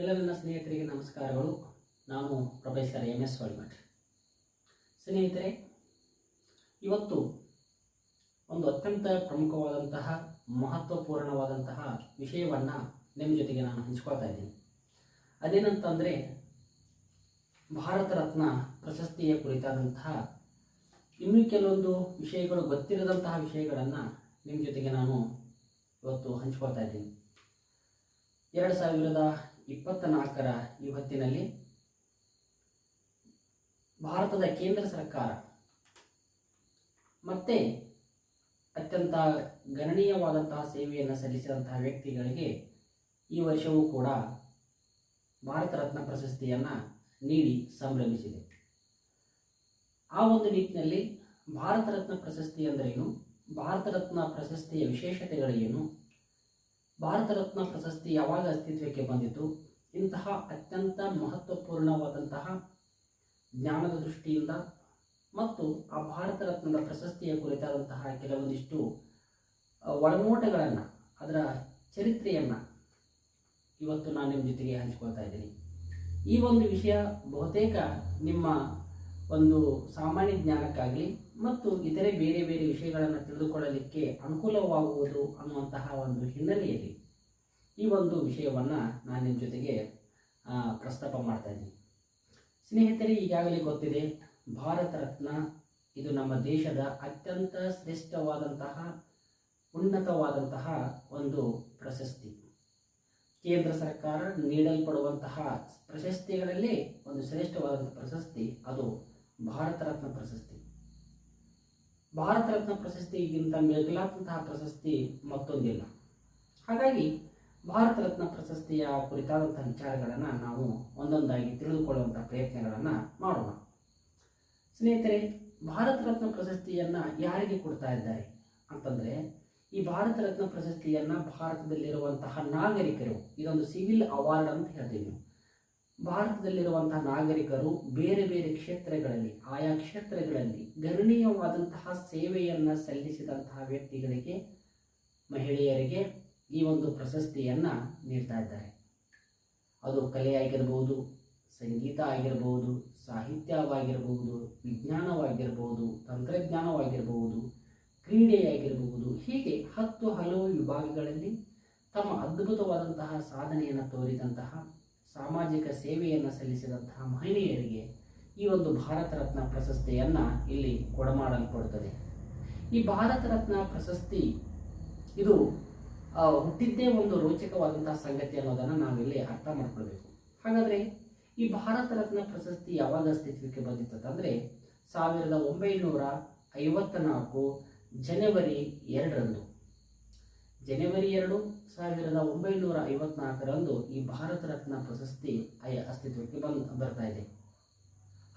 ಎಲ್ಲ ನನ್ನ ಸ್ನೇಹಿತರಿಗೆ ನಮಸ್ಕಾರಗಳು. ನಾನು ಪ್ರೊಫೆಸರ್ MS ಹೊಳ್ಮಠ್. ಸ್ನೇಹಿತರೆ, ಇವತ್ತು ಒಂದು ಅತ್ಯಂತ ಪ್ರಮುಖವಾದಂತಹ ಮಹತ್ವಪೂರ್ಣವಾದಂತಹ ವಿಷಯವನ್ನು ನಿಮ್ಮ ಜೊತೆಗೆ ನಾನು ಹಂಚ್ಕೊಳ್ತಾ ಇದ್ದೀನಿ. ಅದೇನಂತಂದರೆ, ಭಾರತ ರತ್ನ ಪ್ರಶಸ್ತಿಯ ಕುರಿತಾದಂತಹ ಇನ್ನೂ ಕೆಲವೊಂದು ವಿಷಯಗಳು, ಗೊತ್ತಿರದಂತಹ ವಿಷಯಗಳನ್ನು ನಿಮ್ಮ ಜೊತೆಗೆ ನಾನು ಇವತ್ತು ಹಂಚ್ಕೊಳ್ತಾ ಇದ್ದೀನಿ. 2024ರ ಈ ಹೊತ್ತಿನಲ್ಲಿ ಭಾರತದ ಕೇಂದ್ರ ಸರ್ಕಾರ ಮತ್ತೆ ಅತ್ಯಂತ ಗಣನೀಯವಾದಂತಹ ಸೇವೆಯನ್ನು ಸಲ್ಲಿಸಿದಂತಹ ವ್ಯಕ್ತಿಗಳಿಗೆ ಈ ವರ್ಷವೂ ಕೂಡ ಭಾರತ ರತ್ನ ಪ್ರಶಸ್ತಿಯನ್ನು ನೀಡಿ ಸಂಭ್ರಮಿಸಿದೆ. ಆ ಒಂದು ನಿಟ್ಟಿನಲ್ಲಿ ಭಾರತ ರತ್ನ ಪ್ರಶಸ್ತಿ ಅಂದ್ರೇನು, ಭಾರತ ರತ್ನ ಪ್ರಶಸ್ತಿಯ ವಿಶೇಷತೆಗಳೇನು, ಭಾರತ ರತ್ನ ಪ್ರಶಸ್ತಿ ಯಾವಾಗ ಅಸ್ತಿತ್ವಕ್ಕೆ ಬಂದಿತು, ಇಂತಹ ಅತ್ಯಂತ ಮಹತ್ವಪೂರ್ಣವಾದಂತಹ ಜ್ಞಾನದ ದೃಷ್ಟಿಯಿಂದ ಮತ್ತು ಆ ಭಾರತ ರತ್ನದ ಪ್ರಶಸ್ತಿಯ ಕುರಿತಾದಂತಹ ಕೆಲವೊಂದಿಷ್ಟು ಒಳನೋಟಗಳನ್ನು, ಅದರ ಚರಿತ್ರೆಯನ್ನು ಇವತ್ತು ನಾನು ನಿಮ್ಮ ಜೊತೆಗೆ ಹಂಚಿಕೊಳ್ತಾ ಇದ್ದೀನಿ. ಈ ಒಂದು ವಿಷಯ ಬಹುತೇಕ ನಿಮ್ಮ ಒಂದು ಸಾಮಾನ್ಯ ಜ್ಞಾನಕ್ಕಾಗಲಿ ಮತ್ತು ಇತರೆ ಬೇರೆ ಬೇರೆ ವಿಷಯಗಳನ್ನು ತಿಳಿದುಕೊಳ್ಳಲಿಕ್ಕೆ ಅನುಕೂಲವಾಗುವುದು ಅನ್ನುವಂತಹ ಒಂದು ಹಿನ್ನೆಲೆಯಲ್ಲಿ ಈ ಒಂದು ವಿಷಯವನ್ನು ನಾನು ನಿಮ್ಮ ಜೊತೆಗೆ ಪ್ರಸ್ತಾಪ ಮಾಡ್ತಾ ಇದ್ದೀನಿ. ಸ್ನೇಹಿತರೆ, ಈಗಾಗಲೇ ಗೊತ್ತಿದೆ, ಭಾರತ ರತ್ನ ಇದು ನಮ್ಮ ದೇಶದ ಅತ್ಯಂತ ಶ್ರೇಷ್ಠವಾದಂತಹ ಉನ್ನತವಾದಂತಹ ಒಂದು ಪ್ರಶಸ್ತಿ. ಕೇಂದ್ರ ಸರ್ಕಾರ ನೀಡಲ್ಪಡುವಂತಹ ಪ್ರಶಸ್ತಿಗಳಲ್ಲೇ ಒಂದು ಶ್ರೇಷ್ಠವಾದಂಥ ಪ್ರಶಸ್ತಿ ಅದು ಭಾರತ ರತ್ನ ಪ್ರಶಸ್ತಿ. ಭಾರತ ರತ್ನ ಪ್ರಶಸ್ತಿಗಿಂತ ಮಿಗಿಲಾದಂತಹ ಪ್ರಶಸ್ತಿ ಮತ್ತೊಂದಿಲ್ಲ. ಹಾಗಾಗಿ ಭಾರತ ರತ್ನ ಪ್ರಶಸ್ತಿಯ ಕುರಿತಾದಂಥ ವಿಚಾರಗಳನ್ನು ನಾವು ಒಂದೊಂದಾಗಿ ತಿಳಿದುಕೊಳ್ಳುವಂಥ ಪ್ರಯತ್ನಗಳನ್ನು ಮಾಡೋಣ. ಸ್ನೇಹಿತರೆ, ಭಾರತ ರತ್ನ ಪ್ರಶಸ್ತಿಯನ್ನು ಯಾರಿಗೆ ಕೊಡ್ತಾ ಇದ್ದಾರೆ ಅಂತಂದರೆ, ಈ ಭಾರತ ರತ್ನ ಪ್ರಶಸ್ತಿಯನ್ನು ಭಾರತದಲ್ಲಿರುವಂತಹ ನಾಗರಿಕರು, ಇದೊಂದು ಸಿವಿಲ್ ಅವಾರ್ಡ್ ಅಂತ ಹೇಳ್ತೀವಿ, ಭಾರತದಲ್ಲಿರುವಂತಹ ನಾಗರಿಕರು ಬೇರೆ ಬೇರೆ ಕ್ಷೇತ್ರಗಳಲ್ಲಿ, ಆಯಾ ಕ್ಷೇತ್ರಗಳಲ್ಲಿ ಗಣನೀಯವಾದಂತಹ ಸೇವೆಯನ್ನು ಸಲ್ಲಿಸಿದಂತಹ ವ್ಯಕ್ತಿಗಳಿಗೆ, ಮಹಿಳೆಯರಿಗೆ ಈ ಒಂದು ಪ್ರಶಸ್ತಿಯನ್ನು ನೀಡ್ತಾ ಇದ್ದಾರೆ. ಅದು ಕಲೆ ಆಗಿರ್ಬೋದು, ಸಂಗೀತ ಆಗಿರ್ಬೋದು, ಸಾಹಿತ್ಯವಾಗಿರ್ಬೋದು, ವಿಜ್ಞಾನವಾಗಿರ್ಬೋದು, ತಂತ್ರಜ್ಞಾನವಾಗಿರ್ಬೋದು, ಕ್ರೀಡೆಯಾಗಿರಬಹುದು, ಹೀಗೆ ಹಲವು ವಿಭಾಗಗಳಲ್ಲಿ ತಮ್ಮ ಅದ್ಭುತವಾದಂತಹ ಸಾಧನೆಯನ್ನು ತೋರಿದಂತಹ, ಸಾಮಾಜಿಕ ಸೇವೆಯನ್ನು ಸಲ್ಲಿಸಿದಂತಹ ಮಹಿಳೆಯರಿಗೆ ಈ ಒಂದು ಭಾರತ ರತ್ನ ಪ್ರಶಸ್ತಿಯನ್ನು ಇಲ್ಲಿ ಕೊಡಮಾಡಲ್ಪಡುತ್ತದೆ. ಈ ಭಾರತ ರತ್ನ ಪ್ರಶಸ್ತಿ ಇದು ಹುಟ್ಟಿದ್ದೇ ಒಂದು ರೋಚಕವಾದಂತಹ ಸಂಗತಿ ಅನ್ನೋದನ್ನು ನಾವಿಲ್ಲಿ ಅರ್ಥ ಮಾಡ್ಕೊಳ್ಬೇಕು. ಹಾಗಾದರೆ ಈ ಭಾರತ ರತ್ನ ಪ್ರಶಸ್ತಿ ಯಾವಾಗ ಅಸ್ತಿತ್ವಕ್ಕೆ ಬಂದಿತ್ತಂದರೆ 1954 ಜನವರಿ 2ರಂದು, ಜನವರಿ 2, 1954ರಂದು ಈ ಭಾರತ ರತ್ನ ಪ್ರಶಸ್ತಿ ಅಸ್ತಿತ್ವಕ್ಕೆ ಬರ್ತಾ ಇದೆ.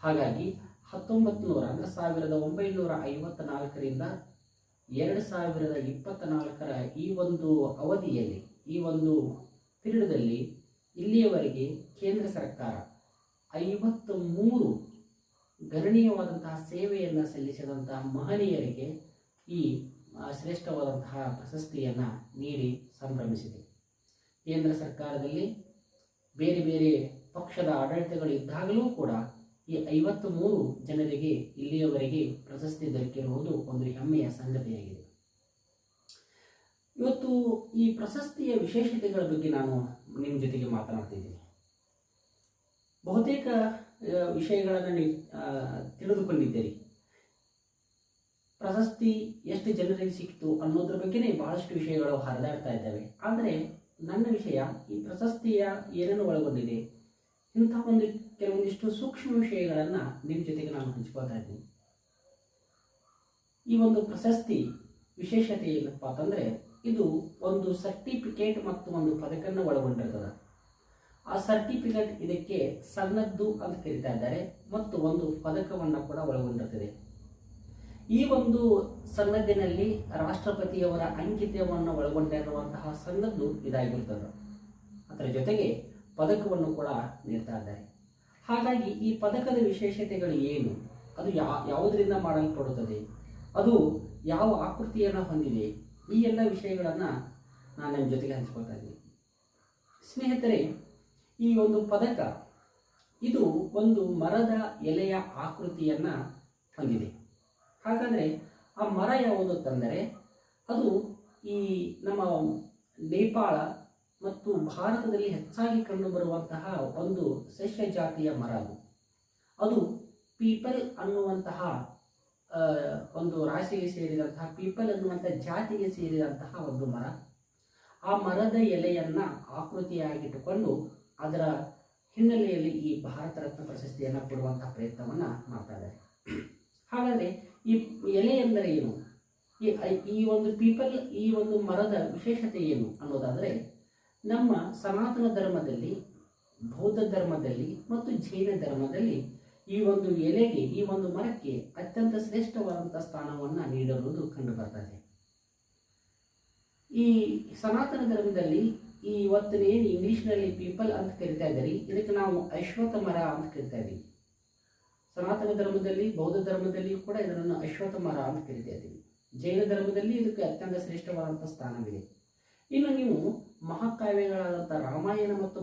ಹಾಗಾಗಿ 1954ರಿಂದ 2024ರ ಈ ಒಂದು ಅವಧಿಯಲ್ಲಿ, ಈ ಒಂದು ಪೀರಿಯಡ್ದಲ್ಲಿ ಇಲ್ಲಿಯವರೆಗೆ ಕೇಂದ್ರ ಸರ್ಕಾರ 53 ಗಣನೀಯವಾದಂತಹ ಸೇವೆಯನ್ನು ಸಲ್ಲಿಸಿದಂತಹ ಮಹನೀಯರಿಗೆ ಈ ಶ್ರೇಷ್ಠವಾದಂತಹ ಪ್ರಶಸ್ತಿಯನ್ನು ನೀಡಿ ಸಂಭ್ರಮಿಸಿದೆ. ಕೇಂದ್ರ ಸರ್ಕಾರದಲ್ಲಿ ಬೇರೆ ಬೇರೆ ಪಕ್ಷದ ಆಡಳಿತಗಳು ಇದ್ದಾಗಲೂ ಕೂಡ ಈ 53 ಜನರಿಗೆ ಇಲ್ಲಿಯವರೆಗೆ ಪ್ರಶಸ್ತಿ ದೊರಕಿರುವುದು ಒಂದು ಹೆಮ್ಮೆಯ ಸಂಗತಿಯಾಗಿದೆ. ಇವತ್ತು ಈ ಪ್ರಶಸ್ತಿಯ ವಿಶೇಷತೆಗಳ ಬಗ್ಗೆ ನಾನು ನಿಮ್ಮ ಜೊತೆಗೆ ಮಾತನಾಡ್ತಿದ್ದೀನಿ. ಬಹುತೇಕ ವಿಷಯಗಳನ್ನು ನೀವು ತಿಳಿದುಕೊಂಡಿದ್ದೀರಿ. ಪ್ರಶಸ್ತಿ ಎಷ್ಟು ಜನರಿಗೆ ಸಿಕ್ತು ಅನ್ನೋದ್ರ ಬಗ್ಗೆನೇ ಬಹಳಷ್ಟು ವಿಷಯಗಳು ಹರಿದಾಡ್ತಾ ಇದ್ದಾವೆ. ಆದರೆ ನನ್ನ ವಿಷಯ ಈ ಪ್ರಶಸ್ತಿಯ ಏನೇನು ಒಳಗೊಂಡಿದೆ, ಇಂಥ ಕೆಲವೊಂದಿಷ್ಟು ಸೂಕ್ಷ್ಮ ವಿಷಯಗಳನ್ನು ನಿಮ್ಮ ಜೊತೆಗೆ ನಾನು ಹಂಚ್ಕೊಳ್ತಾ ಇದ್ದೀನಿ. ಈ ಒಂದು ಪ್ರಶಸ್ತಿ ವಿಶೇಷತೆ ಏನಪ್ಪ ಅಂತಂದರೆ, ಇದು ಒಂದು ಸರ್ಟಿಫಿಕೇಟ್ ಮತ್ತು ಒಂದು ಪದಕವನ್ನು ಒಳಗೊಂಡಿರ್ತದೆ. ಆ ಸರ್ಟಿಫಿಕೇಟ್ ಇದಕ್ಕೆ ಸನ್ನದ್ದು ಅಂತ ಕರೀತಾ ಇದ್ದಾರೆ ಮತ್ತು ಒಂದು ಪದಕವನ್ನು ಕೂಡ ಒಳಗೊಂಡಿರ್ತದೆ. ಈ ಒಂದು ಸನ್ನದ್ದಿನಲ್ಲಿ ರಾಷ್ಟ್ರಪತಿಯವರ ಅಂಕಿತವನ್ನು ಒಳಗೊಂಡಿರುವಂತಹ ಸನ್ನದ್ದು ಇದಾಗಿರ್ತದೆ. ಅದರ ಜೊತೆಗೆ ಪದಕವನ್ನು ಕೂಡ ನೀಡ್ತಾ ಇದ್ದಾರೆ. ಹಾಗಾಗಿ ಈ ಪದಕದ ವಿಶೇಷತೆಗಳು ಏನು, ಅದು ಯಾವುದರಿಂದ ಮಾಡಲ್ಪಡುತ್ತದೆ, ಅದು ಯಾವ ಆಕೃತಿಯನ್ನು ಹೊಂದಿದೆ, ಈ ಎಲ್ಲ ವಿಷಯಗಳನ್ನು ನಾನು ನಿಮ್ಮ ಜೊತೆಗೆ ಹಂಚ್ಕೊಳ್ತಾ ಇದ್ದೀನಿ. ಸ್ನೇಹಿತರೆ, ಈ ಒಂದು ಪದಕ ಇದು ಒಂದು ಮರದ ಎಲೆಯ ಆಕೃತಿಯನ್ನು ಹೊಂದಿದೆ. ಹಾಗಾದರೆ ಆ ಮರ ಯಾವುದು ಅಂತಂದರೆ ಅದು ಈ ನಮ್ಮ ನೇಪಾಳ ಮತ್ತು ಭಾರತದಲ್ಲಿ ಹೆಚ್ಚಾಗಿ ಕಂಡುಬರುವಂತಹ ಒಂದು ಸಸ್ಯ ಜಾತಿಯ ಮರ ಅದು ಪೀಪಲ್ ಅನ್ನುವಂತಹ ಒಂದು ರಾಶಿಗೆ ಸೇರಿದಂತಹ ಪೀಪಲ್ ಅನ್ನುವಂಥ ಜಾತಿಗೆ ಸೇರಿದಂತಹ ಒಂದು ಮರ. ಆ ಮರದ ಎಲೆಯನ್ನು ಆಕೃತಿಯಾಗಿಟ್ಟುಕೊಂಡು ಅದರ ಹಿನ್ನೆಲೆಯಲ್ಲಿ ಈ ಭಾರತ ರತ್ನ ಪ್ರಶಸ್ತಿಯನ್ನು ಕೊಡುವಂತಹ ಪ್ರಯತ್ನವನ್ನು ಮಾಡ್ತಾ ಇದ್ದಾರೆ. ಹಾಗಾದರೆ ಈ ಎಲೆ ಎಂದರೆ ಏನು, ಈ ಒಂದು ಪೀಪಲ್, ಈ ಒಂದು ಮರದ ವಿಶೇಷತೆ ಏನು ಅನ್ನೋದಾದರೆ, ನಮ್ಮ ಸನಾತನ ಧರ್ಮದಲ್ಲಿ, ಬೌದ್ಧ ಧರ್ಮದಲ್ಲಿ ಮತ್ತು ಜೈನ ಧರ್ಮದಲ್ಲಿ ಈ ಒಂದು ಎಲೆಗೆ, ಈ ಒಂದು ಮರಕ್ಕೆ ಅತ್ಯಂತ ಶ್ರೇಷ್ಠವಾದಂಥ ಸ್ಥಾನವನ್ನು ನೀಡಿರುವುದು ಕಂಡು ಬರ್ತಾ ಇದೆ. ಈ ಸನಾತನ ಧರ್ಮದಲ್ಲಿ ಈ ಇವತ್ತಿನ ಏನು ಇಂಗ್ಲೀಷ್ನಲ್ಲಿ ಪೀಪಲ್ ಅಂತ ಕರಿತಾ ಇದ್ದಾರೆ, ಇದಕ್ಕೆ ನಾವು ಅಶ್ವತ್ಥ ಮರ ಅಂತ ಕರಿತಾ ಇದ್ದೀವಿ. ಸನಾತನ ಧರ್ಮದಲ್ಲಿ, ಬೌದ್ಧ ಧರ್ಮದಲ್ಲಿ ಕೂಡ ಇದನ್ನು ಅಶ್ವತ್ಥ ಮರ ಅಂತ ಕರಿತಾ ಇದ್ದೀವಿ. ಜೈನ ಧರ್ಮದಲ್ಲಿ ಇದಕ್ಕೆ ಅತ್ಯಂತ ಶ್ರೇಷ್ಠವಾದಂಥ ಸ್ಥಾನವಿದೆ. ಇನ್ನು ನೀವು ಮಹಾಕಾವ್ಯಗಳಾದಂಥ ರಾಮಾಯಣ ಮತ್ತು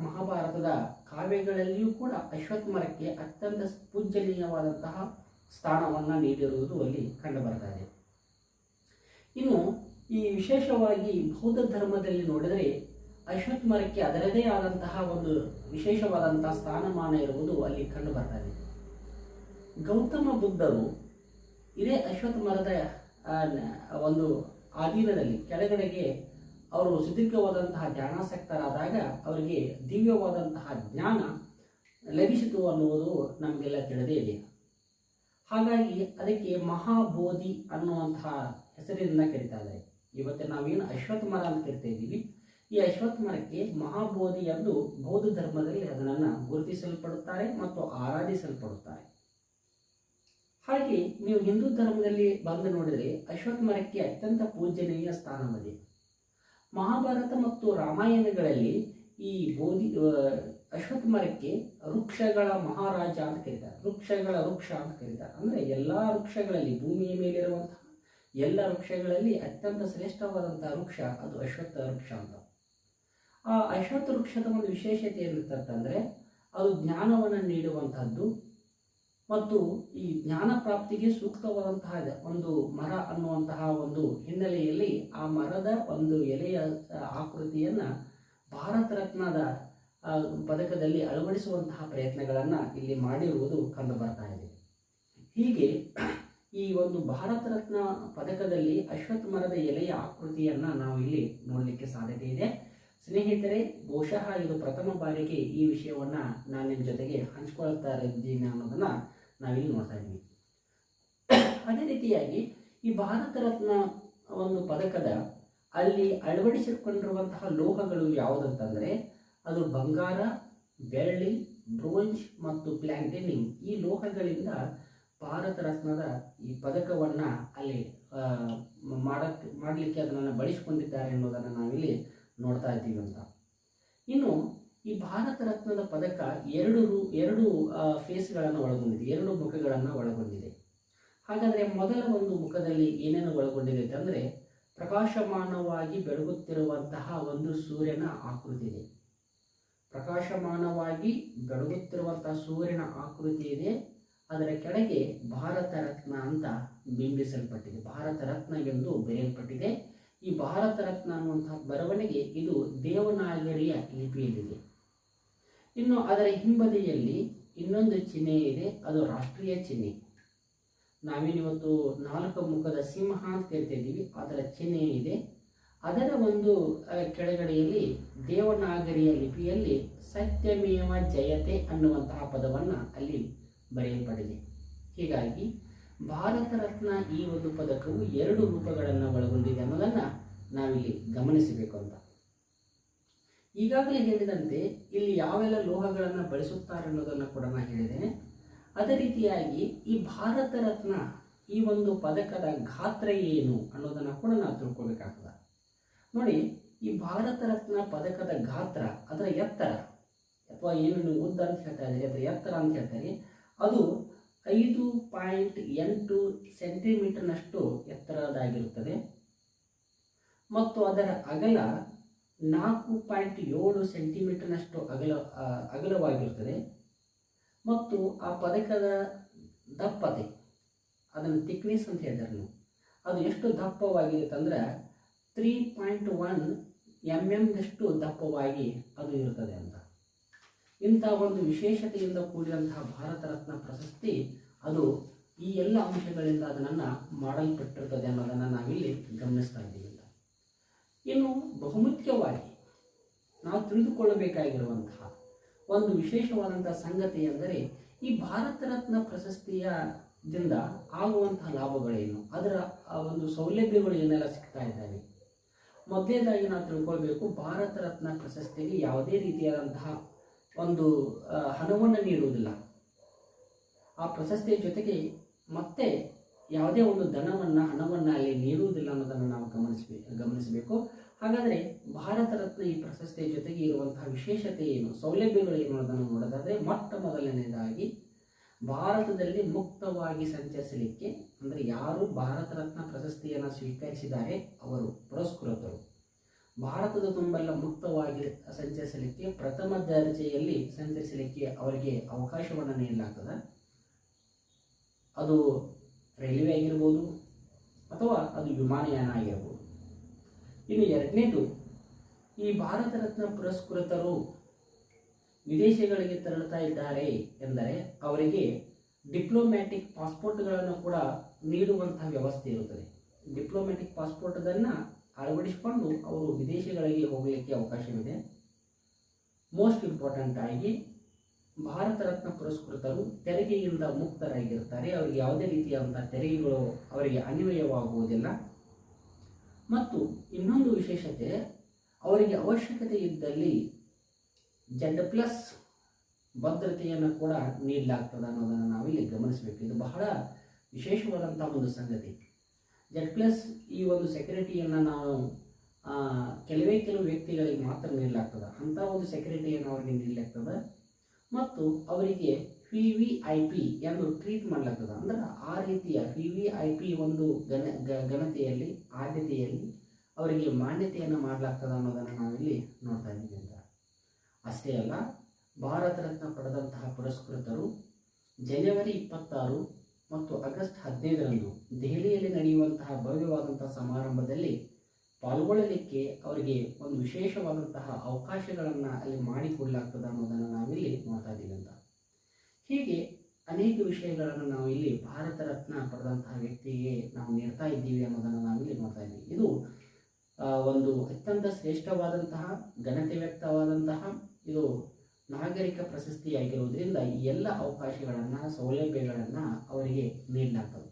ಮಹಾಭಾರತದ ಕಾವ್ಯಗಳಲ್ಲಿಯೂ ಕೂಡ ಅಶ್ವತ್ಥ ಮರಕ್ಕೆ ಅತ್ಯಂತ ಪೂಜ್ಯನೀಯವಾದಂತಹ ಸ್ಥಾನವನ್ನು ನೀಡಿರುವುದು ಅಲ್ಲಿ ಕಂಡು ಬರ್ತಾ ಇದೆ. ಇನ್ನು ಈ ವಿಶೇಷವಾಗಿ ಬೌದ್ಧ ಧರ್ಮದಲ್ಲಿ ನೋಡಿದರೆ ಅಶ್ವತ್ಥ ಮರಕ್ಕೆ ಅದರದೇ ಆದಂತಹ ಒಂದು ವಿಶೇಷವಾದಂತಹ ಸ್ಥಾನಮಾನ ಇರುವುದು ಅಲ್ಲಿ ಕಂಡು ಬರ್ತಾ ಇದೆ. ಗೌತಮ ಬುದ್ಧರು ಇದೇ ಅಶ್ವತ್ಥ ಮರದ ಒಂದು ಅಧೀನದಲ್ಲಿ ಕೆಳಗಡೆಗೆ ಅವರು ಸುದೀರ್ಘವಾದಂತಹ ಧ್ಯಾನಾಸಕ್ತರಾದಾಗ ಅವರಿಗೆ ದಿವ್ಯವಾದಂತಹ ಜ್ಞಾನ ಲಭಿಸಿತು ಅನ್ನುವುದು ನಮಗೆಲ್ಲ ತಿಳಿದೇ ಇದೆ. ಹಾಗಾಗಿ ಅದಕ್ಕೆ ಮಹಾಬೋಧಿ ಅನ್ನುವಂತಹ ಹೆಸರಿನಿಂದ ಕರೀತಾ ಇದ್ದಾರೆ. ಇವತ್ತು ನಾವೇನು ಅಶ್ವತ್ಥ ಮರ ಅಂತ ಕರಿತಾ ಇದ್ದೀವಿ, ಈ ಅಶ್ವತ್ಥ ಮರಕ್ಕೆ ಮಹಾಬೋಧಿ ಎಂದು ಬೌದ್ಧ ಧರ್ಮದಲ್ಲಿ ಅದನ್ನು ಗುರುತಿಸಲ್ಪಡುತ್ತಾರೆ ಮತ್ತು ಆರಾಧಿಸಲ್ಪಡುತ್ತಾರೆ. ಹಾಗೆ ನೀವು ಹಿಂದೂ ಧರ್ಮದಲ್ಲಿ ಬಂದು ನೋಡಿದರೆ ಅಶ್ವತ್ಥ ಮರಕ್ಕೆ ಅತ್ಯಂತ ಪೂಜನೀಯ ಸ್ಥಾನವಿದೆ. ಮಹಾಭಾರತ ಮತ್ತು ರಾಮಾಯಣಗಳಲ್ಲಿ ಈ ಅಶ್ವತ್ಥ ಮರಕ್ಕೆ ವೃಕ್ಷಗಳ ಮಹಾರಾಜ ಅಂತ ಕರೀತಾರೆ, ವೃಕ್ಷಗಳ ವೃಕ್ಷ ಅಂತ ಕರೀತಾರೆ. ಅಂದರೆ ಎಲ್ಲ ವೃಕ್ಷಗಳಲ್ಲಿ, ಭೂಮಿಯ ಮೇಲಿರುವಂತಹ ಎಲ್ಲ ವೃಕ್ಷಗಳಲ್ಲಿ ಅತ್ಯಂತ ಶ್ರೇಷ್ಠವಾದಂತಹ ವೃಕ್ಷ ಅದು ಅಶ್ವತ್ಥ ವೃಕ್ಷ ಅಂತ. ಆ ಅಶ್ವತ್ಥ ವೃಕ್ಷದ ಒಂದು ವಿಶೇಷತೆ ಏನಿರ್ತಂದರೆ ಅದು ಜ್ಞಾನವನ್ನು ನೀಡುವಂತಹದ್ದು ಮತ್ತು ಈ ಜ್ಞಾನ ಪ್ರಾಪ್ತಿಗೆ ಸೂಕ್ತವಾದಂತಹ ಒಂದು ಮರ ಅನ್ನುವಂತಹ ಒಂದು ಹಿನ್ನೆಲೆಯಲ್ಲಿ ಆ ಮರದ ಒಂದು ಎಲೆಯ ಆಕೃತಿಯನ್ನು ಭಾರತ ರತ್ನದ ಪದಕದಲ್ಲಿ ಅಳವಡಿಸುವಂತಹ ಪ್ರಯತ್ನಗಳನ್ನು ಇಲ್ಲಿ ಮಾಡಿರುವುದು ಕಂಡು ಬರ್ತಾ ಇದೆ. ಹೀಗೆ ಈ ಒಂದು ಭಾರತ ರತ್ನ ಪದಕದಲ್ಲಿ ಅಶ್ವತ್ಥ ಮರದ ಎಲೆಯ ಆಕೃತಿಯನ್ನು ನಾವು ಇಲ್ಲಿ ನೋಡಲಿಕ್ಕೆ ಸಾಧ್ಯತೆ ಇದೆ. ಸ್ನೇಹಿತರೆ, ಬಹುಶಃ ಇದು ಪ್ರಥಮ ಬಾರಿಗೆ ಈ ವಿಷಯವನ್ನು ನಾನು ನಿಮ್ಮ ಜೊತೆಗೆ ಹಂಚ್ಕೊಳ್ತಾ ಇದ್ದೀನಿ ಅನ್ನೋದನ್ನು ನಾವಿಲ್ಲಿ ನೋಡ್ತಾ ಇದ್ದೀವಿ. ಅದೇ ರೀತಿಯಾಗಿ ಈ ಭಾರತ ರತ್ನ ಒಂದು ಪದಕದ ಅಲ್ಲಿ ಅಳವಡಿಸಿಕೊಂಡಿರುವಂತಹ ಲೋಹಗಳು ಯಾವುದಂತಂದರೆ ಅದು ಬಂಗಾರ, ಬೆಳ್ಳಿ, ಬ್ರೋಂಜ್ ಮತ್ತು ಪ್ಲಾಟಿನಂ. ಈ ಲೋಹಗಳಿಂದ ಭಾರತ ರತ್ನದ ಈ ಪದಕವನ್ನು ಅಲ್ಲಿ ಮಾಡಲಿಕ್ಕೆ ಅದನ್ನು ಬಳಸಿಕೊಂಡಿದ್ದಾರೆ ಅನ್ನೋದನ್ನು ನಾವಿಲ್ಲಿ ನೋಡ್ತಾ ಇದ್ದೀವಿ ಅಂತ. ಇನ್ನು ಈ ಭಾರತ ರತ್ನದ ಪದಕ ಎರಡು ಫೇಸ್ಗಳನ್ನು ಒಳಗೊಂಡಿದೆ, ಎರಡು ಮುಖಗಳನ್ನು ಒಳಗೊಂಡಿದೆ. ಹಾಗಾದರೆ ಮೊದಲ ಒಂದು ಮುಖದಲ್ಲಿ ಏನೇನು ಒಳಗೊಂಡಿದೆ ಅಂತಂದರೆ ಪ್ರಕಾಶಮಾನವಾಗಿ ಬೆಳಗುತ್ತಿರುವಂತಹ ಒಂದು ಸೂರ್ಯನ ಆಕೃತಿ ಇದೆ. ಪ್ರಕಾಶಮಾನವಾಗಿ ಬೆಳಗುತ್ತಿರುವಂತಹ ಸೂರ್ಯನ ಆಕೃತಿ ಇದೆ. ಅದರ ಕೆಳಗೆ ಭಾರತ ರತ್ನ ಅಂತ ಬಿಂಬಿಸಲ್ಪಟ್ಟಿದೆ, ಭಾರತ ರತ್ನ ಎಂದು ಬರೆಯಲ್ಪಟ್ಟಿದೆ. ಈ ಭಾರತ ರತ್ನ ಅನ್ನುವಂತಹ ಬರವಣಿಗೆ ಇದು ದೇವನಾಗರಿಯ ಲಿಪಿಯಲ್ಲಿದೆ. ಇನ್ನು ಅದರ ಹಿಂಬದಿಯಲ್ಲಿ ಇನ್ನೊಂದು ಚಿಹ್ನೆ ಇದೆ, ಅದು ರಾಷ್ಟ್ರೀಯ ಚಿಹ್ನೆ. ನಾವೇನಿವತ್ತು 4 ಮುಖದ ಸಿಂಹ ಅಂತ ಕರಿತಾ ಇದ್ದೀವಿ, ಅದರ ಚಿಹ್ನೆ ಇದೆ. ಅದರ ಒಂದು ಕೆಳಗಡೆಯಲ್ಲಿ ದೇವನಾಗರಿಯ ಲಿಪಿಯಲ್ಲಿ ಸತ್ಯಮೇವ ಜಯತೆ ಅನ್ನುವಂತಹ ಪದವನ್ನು ಅಲ್ಲಿ ಬರೆಯಲ್ಪಟ್ಟಿದೆ. ಹೀಗಾಗಿ ಭಾರತ ರತ್ನ ಈ ಒಂದು ಪದಕವು 2 ರೂಪಗಳನ್ನು ಒಳಗೊಂಡಿದೆ ಅನ್ನೋದನ್ನು ನಾವಿಲ್ಲಿ ಗಮನಿಸಬೇಕು ಅಂತ. ಈಗಾಗಲೇ ಹೇಳಿದಂತೆ ಇಲ್ಲಿ ಯಾವೆಲ್ಲ ಲೋಹಗಳನ್ನು ಬಳಸುತ್ತಾರೆ ಅನ್ನೋದನ್ನು ಕೂಡ ನಾನು ಹೇಳಿದ್ದೇನೆ. ಅದೇ ರೀತಿಯಾಗಿ ಈ ಭಾರತ ರತ್ನ ಈ ಒಂದು ಪದಕದ ಗಾತ್ರ ಏನು ಅನ್ನೋದನ್ನು ಕೂಡ ನಾವು ತಿಳ್ಕೊಳ್ಬೇಕಾಗ್ತದೆ. ನೋಡಿ, ಈ ಭಾರತ ರತ್ನ ಪದಕದ ಗಾತ್ರ, ಅದರ ಎತ್ತರ ಅಥವಾ ಏನು ನೀವು ಉದ್ದ ಅಂತ ಹೇಳ್ತಾ ಇದ್ದೀರಿ, ಅದರ ಎತ್ತರ ಅಂತ ಹೇಳ್ತಾರೆ, ಅದು 5.8 ಸೆಂಟಿಮೀಟರ್ನಷ್ಟು ಎತ್ತರದಾಗಿರುತ್ತದೆ ಮತ್ತು ಅದರ ಅಗಲ 4.7 ಸೆಂಟಿಮೀಟರ್ನಷ್ಟು ಅಗಲವಾಗಿರುತ್ತದೆ ಮತ್ತು ಆ ಪದಕದ ದಪ್ಪತೆ, ಅದನ್ನು ಥಿಕ್ನೆಸ್ ಅಂತ ಹೇಳಿದ್ದಾರೆ ನೀವು, ಅದು ಎಷ್ಟು ದಪ್ಪವಾಗಿದೆ ಅಂದರೆ 3.1 mm ದಪ್ಪವಾಗಿ ಅದು ಇರುತ್ತದೆ ಅಂತ. ಇಂಥ ಒಂದು ವಿಶೇಷತೆಯಿಂದ ಕೂಡಿದಂತಹ ಭಾರತ ರತ್ನ ಪ್ರಶಸ್ತಿ ಅದು ಈ ಎಲ್ಲ ಅಂಶಗಳಿಂದ ಅದನ್ನು ಮಾಡಲ್ಪಟ್ಟಿರ್ತದೆ ಅನ್ನೋದನ್ನು ನಾವಿಲ್ಲಿ ಗಮನಿಸ್ತಾ ಇದ್ದೀವಿ ಅಂತ. ಇನ್ನು ಬಹುಮುಖ್ಯವಾಗಿ ನಾವು ತಿಳಿದುಕೊಳ್ಳಬೇಕಾಗಿರುವಂತಹ ಒಂದು ವಿಶೇಷವಾದಂತಹ ಸಂಗತಿ ಎಂದರೆ ಈ ಭಾರತ ರತ್ನ ಪ್ರಶಸ್ತಿಯದಿಂದ ಆಗುವಂತಹ ಲಾಭಗಳೇನು, ಅದರ ಒಂದು ಸೌಲಭ್ಯಗಳು ಏನೆಲ್ಲ ಸಿಗ್ತಾ ಇದ್ದಾವೆ. ಮೊದಲನೇದಾಗಿ ನಾವು ತಿಳ್ಕೊಳ್ಬೇಕು, ಭಾರತ ರತ್ನ ಪ್ರಶಸ್ತಿಗೆ ಯಾವುದೇ ರೀತಿಯಾದಂತಹ ಒಂದು ಹಣವನ್ನು ನೀಡುವುದಿಲ್ಲ. ಆ ಪ್ರಶಸ್ತಿಯ ಜೊತೆಗೆ ಮತ್ತೆ ಯಾವುದೇ ಒಂದು ಹಣವನ್ನು ಅಲ್ಲಿ ನೀಡುವುದಿಲ್ಲ ಅನ್ನೋದನ್ನು ನಾವು ಗಮನಿಸಬೇಕು. ಹಾಗಾದರೆ ಭಾರತ ರತ್ನ ಈ ಪ್ರಶಸ್ತಿಯ ಜೊತೆಗೆ ಇರುವಂತಹ ವಿಶೇಷತೆ ಏನು, ಸೌಲಭ್ಯಗಳು ಏನು ಅನ್ನೋದನ್ನು ನೋಡೋದಾದರೆ, ಮೊಟ್ಟ ಮೊದಲನೇದಾಗಿ ಭಾರತದಲ್ಲಿ ಮುಕ್ತವಾಗಿ ಸಂಚರಿಸಲಿಕ್ಕೆ, ಅಂದರೆ ಯಾರು ಭಾರತ ರತ್ನ ಪ್ರಶಸ್ತಿಯನ್ನು ಸ್ವೀಕರಿಸಿದ್ದಾರೆ ಅವರು ಪುರಸ್ಕೃತರು ಭಾರತದ ತುಂಬೆಲ್ಲ ಮುಕ್ತವಾಗಿ ಸಂಚರಿಸಲಿಕ್ಕೆ, ಪ್ರಥಮ ದರ್ಜೆಯಲ್ಲಿ ಸಂಚರಿಸಲಿಕ್ಕೆ ಅವರಿಗೆ ಅವಕಾಶವನ್ನು ನೀಡಲಾಗ್ತದೆ. ಅದು ರೈಲ್ವೆ ಆಗಿರ್ಬೋದು ಅಥವಾ ಅದು ವಿಮಾನಯಾನ ಆಗಿರ್ಬೋದು. ಇನ್ನು ಎರಡನೇದು, ಈ ಭಾರತ ರತ್ನ ಪುರಸ್ಕೃತರು ವಿದೇಶಗಳಿಗೆ ತೆರಳುತ್ತಾ ಇದ್ದಾರೆ ಎಂದರೆ ಅವರಿಗೆ ಡಿಪ್ಲೊಮ್ಯಾಟಿಕ್ ಪಾಸ್ಪೋರ್ಟ್ಗಳನ್ನು ಕೂಡ ನೀಡುವಂತಹ ವ್ಯವಸ್ಥೆ ಇರುತ್ತದೆ. ಡಿಪ್ಲೊಮ್ಯಾಟಿಕ್ ಪಾಸ್ಪೋರ್ಟನ್ನು ಅಳವಡಿಸಿಕೊಂಡು ಅವರು ವಿದೇಶಗಳಿಗೆ ಹೋಗಲಿಕ್ಕೆ ಅವಕಾಶವಿದೆ. ಮೋಸ್ಟ್ ಇಂಪಾರ್ಟೆಂಟ್ ಆಗಿ ಭಾರತ ರತ್ನ ಪುರಸ್ಕೃತರು ತೆರಿಗೆಯಿಂದ ಮುಕ್ತರಾಗಿರ್ತಾರೆ. ಅವರಿಗೆ ಯಾವುದೇ ರೀತಿಯಾದಂತಹ ತೆರಿಗೆಗಳು ಅವರಿಗೆ ಅನ್ವಯವಾಗುವುದಿಲ್ಲ. ಮತ್ತು ಇನ್ನೊಂದು ವಿಶೇಷತೆ, ಅವರಿಗೆ ಅವಶ್ಯಕತೆ ಇದ್ದಲ್ಲಿ Z+ ಭದ್ರತೆಯನ್ನು ಕೂಡ ನೀಡಲಾಗ್ತದೆ ಅನ್ನೋದನ್ನು ನಾವಿಲ್ಲಿ ಗಮನಿಸಬೇಕು. ಇದು ಬಹಳ ವಿಶೇಷವಾದಂತಹ ಒಂದು ಸಂಗತಿ. Z+ ಈ ಒಂದು ಸೆಕ್ಯೂರಿಟಿಯನ್ನು ನಾವು ಕೆಲವು ವ್ಯಕ್ತಿಗಳಿಗೆ ಮಾತ್ರ ನೀಡಲಾಗ್ತದೆ. ಅಂಥ ಒಂದು ಸೆಕ್ಯೂರಿಟಿಯನ್ನು ಅವರಿಗೆ ನೀಡಲಾಗ್ತದೆ ಮತ್ತು ಅವರಿಗೆ VVIP ಎಂದು ಟ್ರೀಟ್ ಮಾಡಲಾಗ್ತದೆ. ಅಂದ್ರೆ ಆ ರೀತಿಯ VVIP ಒಂದು ಘನತೆಯಲ್ಲಿ, ಆದ್ಯತೆಯಲ್ಲಿ ಅವರಿಗೆ ಮಾನ್ಯತೆಯನ್ನು ಮಾಡಲಾಗ್ತದೆ ಅನ್ನೋದನ್ನು ನಾವಿಲ್ಲಿ ನೋಡ್ತಾ ಇದ್ದೀವಿ ಅಂತ. ಅಷ್ಟೇ ಅಲ್ಲ, ಭಾರತ ರತ್ನ ಪಡೆದಂತಹ ಪುರಸ್ಕೃತರು ಜನವರಿ 26 ಮತ್ತು ಆಗಸ್ಟ್ 15ರಂದು ದೆಹಲಿಯಲ್ಲಿ ನಡೆಯುವಂತಹ ಭವ್ಯವಾದಂತಹ ಸಮಾರಂಭದಲ್ಲಿ ಪಾಲ್ಗೊಳ್ಳಲಿಕ್ಕೆ ಅವರಿಗೆ ಒಂದು ವಿಶೇಷವಾದಂತಹ ಅವಕಾಶಗಳನ್ನು ಅಲ್ಲಿ ಮಾಡಿಕೊಡಲಾಗ್ತದೆ ಅನ್ನೋದನ್ನು ನಾವಿಲ್ಲಿ ನೋಡ್ತಾ ಇದ್ದೀವಿ ಅಂತ. ಹೀಗೆ ಅನೇಕ ವಿಷಯಗಳನ್ನು ನಾವು ಇಲ್ಲಿ ಭಾರತ ರತ್ನ ಪಡೆದಂತಹ ವ್ಯಕ್ತಿಗೆ ನಾವು ನೀಡ್ತಾ ಇದ್ದೀವಿ ಅನ್ನೋದನ್ನು ನಾವಿಲ್ಲಿ ನೋಡ್ತಾ ಇದ್ದೀವಿ. ಇದು ಒಂದು ಅತ್ಯಂತ ಶ್ರೇಷ್ಠವಾದಂತಹ, ಘನತೆ ವ್ಯಕ್ತವಾದಂತಹ ಇದು ನಾಗರಿಕ ಪ್ರಶಸ್ತಿಯಾಗಿರುವುದರಿಂದ ಈ ಎಲ್ಲ ಅವಕಾಶಗಳನ್ನು, ಸೌಲಭ್ಯಗಳನ್ನು ಅವರಿಗೆ ನೀಡಲಾಗ್ತದೆ.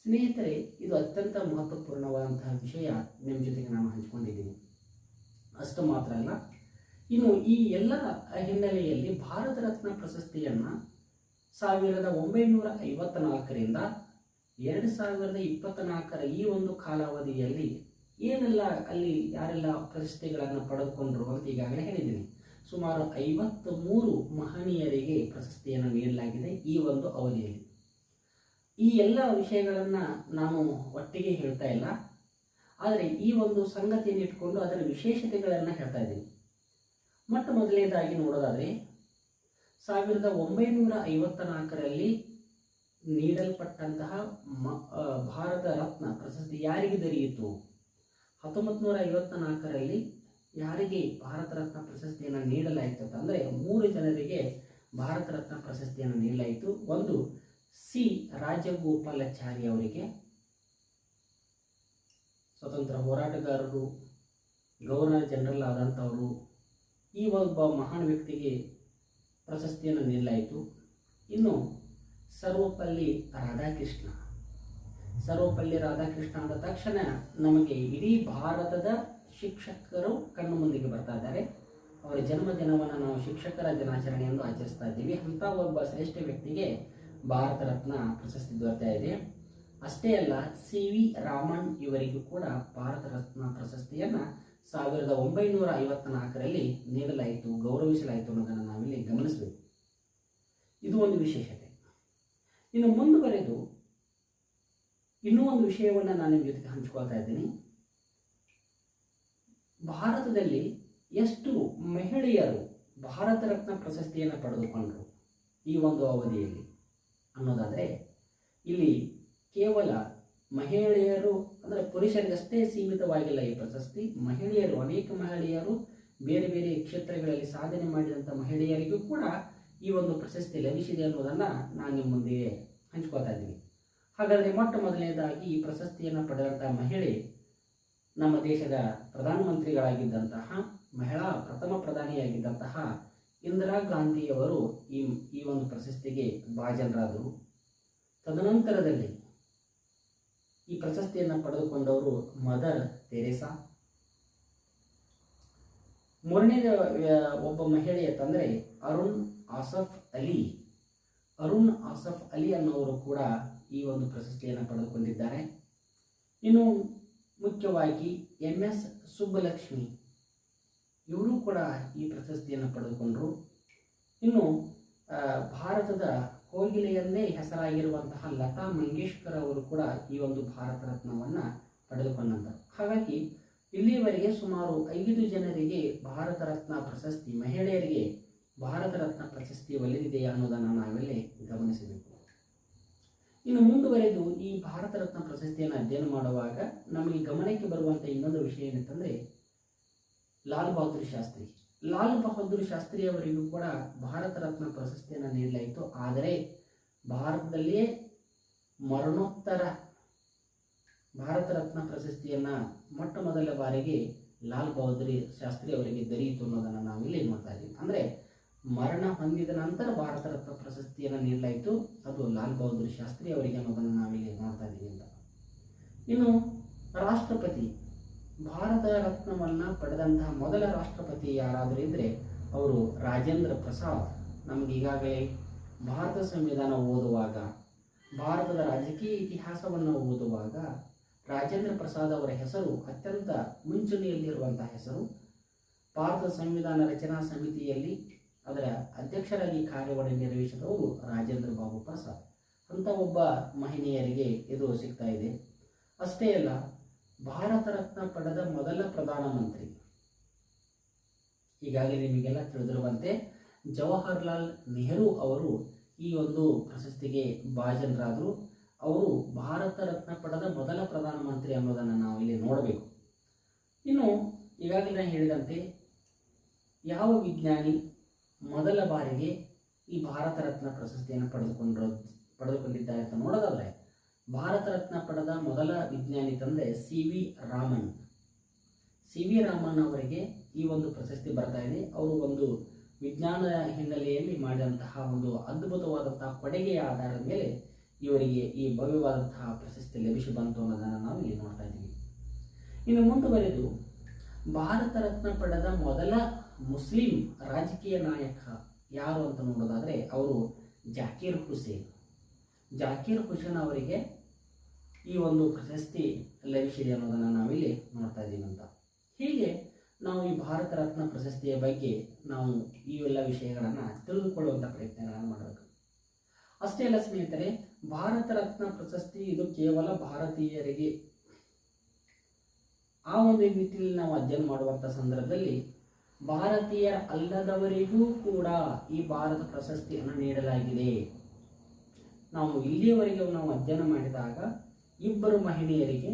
ಸ್ನೇಹಿತರೆ, ಇದು ಅತ್ಯಂತ ಮಹತ್ವಪೂರ್ಣವಾದಂತಹ ವಿಷಯ ನಿಮ್ಮ ಜೊತೆಗೆ ನಾನು ಹಂಚಿಕೊಂಡಿದ್ದೀನಿ. ಅಷ್ಟು ಮಾತ್ರ ಅಲ್ಲ, ಇನ್ನು ಈ ಎಲ್ಲ ಹಿನ್ನೆಲೆಯಲ್ಲಿ ಭಾರತ ರತ್ನ ಪ್ರಶಸ್ತಿಯನ್ನು 1954ರಿಂದ 2024 ಈ ಒಂದು ಕಾಲಾವಧಿಯಲ್ಲಿ ಏನೆಲ್ಲ ಅಲ್ಲಿ ಯಾರೆಲ್ಲ ಪ್ರಶಸ್ತಿಗಳನ್ನು ಪಡೆದುಕೊಂಡರು ಅಂತ ಈಗಾಗಲೇ ಹೇಳಿದ್ದೀನಿ. ಸುಮಾರು 53 ಮಹನೀಯರಿಗೆ ಪ್ರಶಸ್ತಿಯನ್ನು ನೀಡಲಾಗಿದೆ ಈ ಒಂದು ಅವಧಿಯಲ್ಲಿ. ಈ ಎಲ್ಲ ವಿಷಯಗಳನ್ನು ನಾನು ಒಟ್ಟಿಗೆ ಹೇಳ್ತಾ ಇಲ್ಲ, ಆದರೆ ಈ ಒಂದು ಸಂಗತಿಯನ್ನು ಇಟ್ಕೊಂಡು ಅದರ ವಿಶೇಷತೆಗಳನ್ನು ಹೇಳ್ತಾ ಇದ್ದೀನಿ. ಮೊಟ್ಟ ಮೊದಲನೇದಾಗಿ ನೋಡೋದಾದರೆ 1954ರಲ್ಲಿ ನೀಡಲ್ಪಟ್ಟಂತಹ ಭಾರತ ರತ್ನ ಪ್ರಶಸ್ತಿ ಯಾರಿಗೆ ದೊರೆಯಿತು? 1954ರಲ್ಲಿ ಯಾರಿಗೆ ಭಾರತ ರತ್ನ ಪ್ರಶಸ್ತಿಯನ್ನು ನೀಡಲಾಯಿತು ಅಂತಂದರೆ 3 ಜನರಿಗೆ ಭಾರತ ರತ್ನ ಪ್ರಶಸ್ತಿಯನ್ನು ನೀಡಲಾಯಿತು. ಒಂದು ಸಿ ರಾಜಗೋಪಾಲಾಚಾರಿ ಅವರಿಗೆ, ಸ್ವತಂತ್ರ ಹೋರಾಟಗಾರರು, ಗವರ್ನರ್ ಜನರಲ್ ಆದಂಥವರು, ಈ ಒಬ್ಬ ಮಹಾನ್ ವ್ಯಕ್ತಿಗೆ ಪ್ರಶಸ್ತಿಯನ್ನು ನೀಡಲಾಯಿತು. ಇನ್ನು ಸರ್ವಪಲ್ಲಿ ರಾಧಾಕೃಷ್ಣ ಅಂದ ತಕ್ಷಣ ನಮಗೆ ಇಡೀ ಭಾರತದ ಶಿಕ್ಷಕರು ಕಣ್ಣು ಮುಂದಿಗೆ ಬರ್ತಾ ಇದ್ದಾರೆ. ಅವರ ಜನ್ಮದಿನವನ್ನು ನಾವು ಶಿಕ್ಷಕರ ದಿನಾಚರಣೆ ಎಂದು ಆಚರಿಸ್ತಾ ಇದ್ದೀವಿ. ಅಂಥ ಒಬ್ಬ ಶ್ರೇಷ್ಠ ವ್ಯಕ್ತಿಗೆ ಭಾರತ ರತ್ನ ಪ್ರಶಸ್ತಿ ದೊರೆತಾ ಇದೆ. ಅಷ್ಟೇ ಅಲ್ಲ, CV ರಾಮನ್ ಇವರಿಗೂ ಕೂಡ ಭಾರತ ರತ್ನ ಪ್ರಶಸ್ತಿಯನ್ನು 1954ರಲ್ಲಿ ನೀಡಲಾಯಿತು, ಗೌರವಿಸಲಾಯಿತು ಅನ್ನೋದನ್ನು ನಾವಿಲ್ಲಿ ಗಮನಿಸಬೇಕು. ಇದು ಒಂದು ವಿಶೇಷತೆ. ಇನ್ನು ಮುಂದುವರೆದು ಇನ್ನೂ ಒಂದು ವಿಷಯವನ್ನು ನಾನು ನಿಮ್ಮ ಜೊತೆಗೆ ಹಂಚ್ಕೊಳ್ತಾ ಇದ್ದೀನಿ. ಭಾರತದಲ್ಲಿ ಎಷ್ಟು ಮಹಿಳೆಯರು ಭಾರತ ರತ್ನ ಪ್ರಶಸ್ತಿಯನ್ನು ಪಡೆದುಕೊಂಡರು ಈ ಒಂದು ಅವಧಿಯಲ್ಲಿ ಅನ್ನೋದಾದರೆ, ಇಲ್ಲಿ ಕೇವಲ ಮಹಿಳೆಯರು ಅಂದರೆ ಪುರುಷರಿಗಷ್ಟೇ ಸೀಮಿತವಾಗಿಲ್ಲ ಈ ಪ್ರಶಸ್ತಿ. ಮಹಿಳೆಯರು, ಅನೇಕ ಮಹಿಳೆಯರು ಬೇರೆ ಬೇರೆ ಕ್ಷೇತ್ರಗಳಲ್ಲಿ ಸಾಧನೆ ಮಾಡಿದಂಥ ಮಹಿಳೆಯರಿಗೂ ಕೂಡ ಈ ಒಂದು ಪ್ರಶಸ್ತಿ ಲಭಿಸಿದೆ ಅನ್ನೋದನ್ನು ನಾನು ನಿಮ್ಮ ಮುಂದೆ ಹಂಚ್ಕೋತಾ ಇದ್ದೀನಿ. ಹಾಗಾದರೆ ಮೊಟ್ಟ ಮೊದಲನೇದಾಗಿ ಈ ಪ್ರಶಸ್ತಿಯನ್ನು ಪಡೆದಂಥ ಮಹಿಳೆ ನಮ್ಮ ದೇಶದ ಪ್ರಧಾನಮಂತ್ರಿಗಳಾಗಿದ್ದಂತಹ ಮಹಿಳಾ ಪ್ರಥಮ ಪ್ರಧಾನಿಯಾಗಿದ್ದಂತಹ ಇಂದಿರಾ ಗಾಂಧಿಯವರು ಈ ಒಂದು ಪ್ರಶಸ್ತಿಗೆ ಭಾಜನರಾದರು. ತದನಂತರದಲ್ಲಿ ಈ ಪ್ರಶಸ್ತಿಯನ್ನು ಪಡೆದುಕೊಂಡವರು ಮದರ್ ತೆರೇಸಾ. ಮೂರನೇ ಒಬ್ಬ ಮಹಿಳೆಯ ತಂದರೆ ಅರುಣ್ ಆಸಫ್ ಅಲಿ. ಅರುಣ್ ಆಸಫ್ ಅಲಿ ಅನ್ನೋರು ಕೂಡ ಈ ಒಂದು ಪ್ರಶಸ್ತಿಯನ್ನು ಪಡೆದುಕೊಂಡಿದ್ದಾರೆ. ಇನ್ನು ಮುಖ್ಯವಾಗಿ MS ಸುಬ್ಬಲಕ್ಷ್ಮಿ ಇವರು ಕೂಡ ಈ ಪ್ರಶಸ್ತಿಯನ್ನು ಪಡೆದುಕೊಂಡರು. ಇನ್ನು ಭಾರತದ ಕೋಗಿಲೆಯನ್ನೇ ಹೆಸರಾಗಿರುವಂತಹ ಲತಾ ಮಂಗೇಶ್ಕರ್ ಅವರು ಕೂಡ ಈ ಒಂದು ಭಾರತ ರತ್ನವನ್ನು ಪಡೆದುಕೊಂಡಂಥರು. ಹಾಗಾಗಿ ಇಲ್ಲಿಯವರೆಗೆ ಸುಮಾರು 5 ಜನರಿಗೆ ಭಾರತ ರತ್ನ ಪ್ರಶಸ್ತಿ, ಮಹಿಳೆಯರಿಗೆ ಭಾರತ ರತ್ನ ಪ್ರಶಸ್ತಿ ಒಲಿದಿದೆ ಅನ್ನೋದನ್ನು ನಾವೆಲ್ಲೇ ಗಮನಿಸಬೇಕು. ಇನ್ನು ಮುಂದುವರೆದು ಈ ಭಾರತ ರತ್ನ ಪ್ರಶಸ್ತಿಯನ್ನು ಅಧ್ಯಯನ ಮಾಡುವಾಗ ನಮಗೆ ಗಮನಕ್ಕೆ ಬರುವಂಥ ಇನ್ನೊಂದು ವಿಷಯ ಏನಂತಂದರೆ ಲಾಲ್ ಬಹದ್ದೂರ್ ಶಾಸ್ತ್ರಿ. ಲಾಲ್ ಬಹದ್ದೂರ್ ಶಾಸ್ತ್ರಿ ಅವರಿಗೂ ಕೂಡ ಭಾರತ ರತ್ನ ಪ್ರಶಸ್ತಿಯನ್ನು ನೀಡಲಾಯಿತು. ಆದರೆ ಭಾರತದಲ್ಲಿಯೇ ಮರಣೋತ್ತರ ಭಾರತ ರತ್ನ ಪ್ರಶಸ್ತಿಯನ್ನು ಮೊಟ್ಟ ಮೊದಲ ಬಾರಿಗೆ ಲಾಲ್ ಬಹದ್ದೂರ್ ಶಾಸ್ತ್ರಿ ಅವರಿಗೆ ದೊರೆಯಿತು ಅನ್ನೋದನ್ನು ನಾವಿಲ್ಲಿ ನೋಡ್ತಾ ಇದ್ದೀವಿ. ಅಂದರೆ ಮರಣ ಹೊಂದಿದ ನಂತರ ಭಾರತ ರತ್ನ ಪ್ರಶಸ್ತಿಯನ್ನು ನೀಡಲಾಯಿತು, ಅದು ಲಾಲ್ ಬಹದ್ದೂರ್ ಶಾಸ್ತ್ರಿ ಅವರಿಗೆ ಅನ್ನೋದನ್ನು ನಾವಿಲ್ಲಿ ನೋಡ್ತಾ ಇದ್ದೀವಿ ಅಂತ. ಇನ್ನು ರಾಷ್ಟ್ರಪತಿ, ಭಾರತ ರತ್ನವನ್ನು ಪಡೆದಂತಹ ಮೊದಲ ರಾಷ್ಟ್ರಪತಿ ಯಾರಾದರೂ ಇದ್ದರೆ ಅವರು ರಾಜೇಂದ್ರ ಪ್ರಸಾದ್. ನಮಗೆ ಈಗಾಗಲೇ ಭಾರತ ಸಂವಿಧಾನ ಓದುವಾಗ, ಭಾರತದ ರಾಜಕೀಯ ಇತಿಹಾಸವನ್ನು ಓದುವಾಗ ರಾಜೇಂದ್ರ ಪ್ರಸಾದ್ ಅವರ ಹೆಸರು ಅತ್ಯಂತ ಮುಂಚೂಣಿಯಲ್ಲಿರುವಂತಹ ಹೆಸರು. ಭಾರತ ಸಂವಿಧಾನ ರಚನಾ ಸಮಿತಿಯಲ್ಲಿ ಅದರ ಅಧ್ಯಕ್ಷರಾಗಿ ಕಾರ್ಯವನ್ನು ನಿರ್ವಹಿಸಿದವರು ರಾಜೇಂದ್ರ ಬಾಬು ಪ್ರಸಾದ್. ಅಂತ ಒಬ್ಬ ಮಹಿಳೆಯರಿಗೆ ಇದು ಸಿಗ್ತಾ ಇದೆ. ಅಷ್ಟೇ ಅಲ್ಲ, ಭಾರತ ರತ್ನ ಪಡೆದ ಮೊದಲ ಪ್ರಧಾನಮಂತ್ರಿ ಈಗಾಗಲೇ ನಿಮಗೆಲ್ಲ ತಿಳಿದಿರುವಂತೆ ಜವಾಹರ್ಲಾಲ್ ನೆಹರು ಅವರು ಈ ಒಂದು ಪ್ರಶಸ್ತಿಗೆ ಭಾಜನರಾದರು. ಅವರು ಭಾರತ ರತ್ನ ಪಡೆದ ಮೊದಲ ಪ್ರಧಾನಮಂತ್ರಿ ಅನ್ನೋದನ್ನು ನಾವು ಇಲ್ಲಿ ನೋಡಬೇಕು. ಇನ್ನು ಈಗಾಗಲೇ ನಾನು ಹೇಳಿದಂತೆ ಯಾವ ವಿಜ್ಞಾನಿ ಮೊದಲ ಬಾರಿಗೆ ಈ ಭಾರತ ರತ್ನ ಪ್ರಶಸ್ತಿಯನ್ನು ಪಡೆದುಕೊಂಡಿದ್ದಾರೆ ಅಂತ ನೋಡೋದಾದರೆ, ಭಾರತ ರತ್ನ ಪಡೆದ ಮೊದಲ ವಿಜ್ಞಾನಿ ತಂದೆ CV ರಾಮನ್. CV ರಾಮನ್ ಅವರಿಗೆ ಈ ಒಂದು ಪ್ರಶಸ್ತಿ ಬರ್ತಾ ಇದೆ. ಅವರು ಒಂದು ವಿಜ್ಞಾನ ಹಿನ್ನೆಲೆಯಲ್ಲಿ ಮಾಡಿದಂತಹ ಒಂದು ಅದ್ಭುತವಾದಂತಹ ಕೊಡುಗೆಯ ಆಧಾರದ ಮೇಲೆ ಇವರಿಗೆ ಈ ಭವ್ಯವಾದಂತಹ ಪ್ರಶಸ್ತಿ ಲಭಿಸಿ ಬಂತು ಅನ್ನೋದನ್ನು ನಾವು ಇಲ್ಲಿ ನೋಡ್ತಾ ಇದ್ದೀವಿ. ಇನ್ನು ಮುಂದುವರೆದು ಭಾರತ ರತ್ನ ಪಡೆದ ಮೊದಲ ಮುಸ್ಲಿಂ ರಾಜಕೀಯ ನಾಯಕ ಯಾರು ಅಂತ ನೋಡೋದಾದರೆ ಅವರು ಜಾಕೀರ್ ಹುಸೇನ್. ಜಾಕೀರ್ ಹುಸೇನ್ ಅವರಿಗೆ ಈ ಒಂದು ಪ್ರಶಸ್ತಿ ಲಭಿಸಿದೆ ಅನ್ನೋದನ್ನು ನಾವಿಲ್ಲಿ ನೋಡ್ತಾ ಇದ್ದೀವಿ ಅಂತ. ಹೀಗೆ ನಾವು ಈ ಭಾರತ ರತ್ನ ಪ್ರಶಸ್ತಿಯ ಬಗ್ಗೆ ನಾವು ಈ ಎಲ್ಲ ವಿಷಯಗಳನ್ನು ತಿಳಿದುಕೊಳ್ಳುವಂಥ ಪ್ರಯತ್ನಗಳನ್ನು ಮಾಡಬೇಕು. ಅಷ್ಟೇ ಅಲ್ಲ ಸ್ನೇಹಿತರೆ, ಭಾರತ ರತ್ನ ಪ್ರಶಸ್ತಿ ಇದು ಕೇವಲ ಭಾರತೀಯರಿಗೆ ಆ ಒಂದು ನಿಟ್ಟಿನಲ್ಲಿ ನಾವು ಅಧ್ಯಯನ ಮಾಡುವಂಥ ಸಂದರ್ಭದಲ್ಲಿ ಭಾರತೀಯ ಅಲ್ಲದವರಿಗೂ ಕೂಡ ಈ ಭಾರತ ಪ್ರಶಸ್ತಿಯನ್ನು ನೀಡಲಾಗಿದೆ. ನಾವು ಇಲ್ಲಿಯವರೆಗೆ ನಾವು ಅಧ್ಯಯನ ಮಾಡಿದಾಗ ಇಬ್ಬರು ಮಹಿಳೆಯರಿಗೆ,